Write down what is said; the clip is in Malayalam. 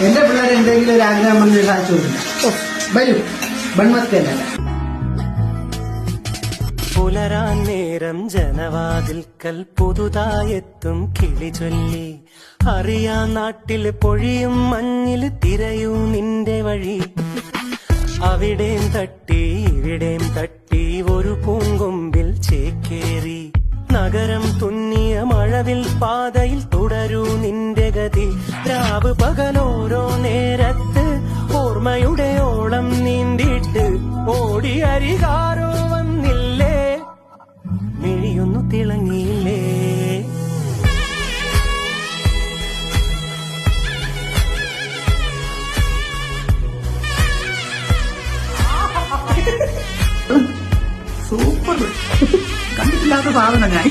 എന്റെ പിള്ളേർ എന്തെങ്കിലും ഒരു ആഗ്രഹം വന്ന് സാധിച്ചു കൊടുക്കില്ല. വരൂ ബൺമത്തല്ല. പുലരാൻ നേരം ജനവാതിൽക്കൽ പുതുതായെത്തും കിളി ചൊല്ലി, അറിയാ നാട്ടിൽ പൊഴിയും മഞ്ഞിൽ തിരയൂ നിന്റെ വഴി. അവിടേം തട്ടി ഇവിടേം തട്ടി ഒരു പൂങ്കൊമ്പിൽ ചേക്കേറി, നഗരം തുന്നിയ മഴവിൽ പാതയിൽ തുടരൂ നിന്റെ ഗതി. രാവ് പകലോരോ നേരത്ത് ഓർമ്മയുടെ ഓളം നീന്തിയിട്ട് ഓടി അരികാരോ വന്നില്ലേ, മിഴിയൊന്നു തിളങ്ങിയില്ലേ. സൂപ്പർ, കണ്ടിട്ടില്ലാത്ത സാധനം ഞാൻ.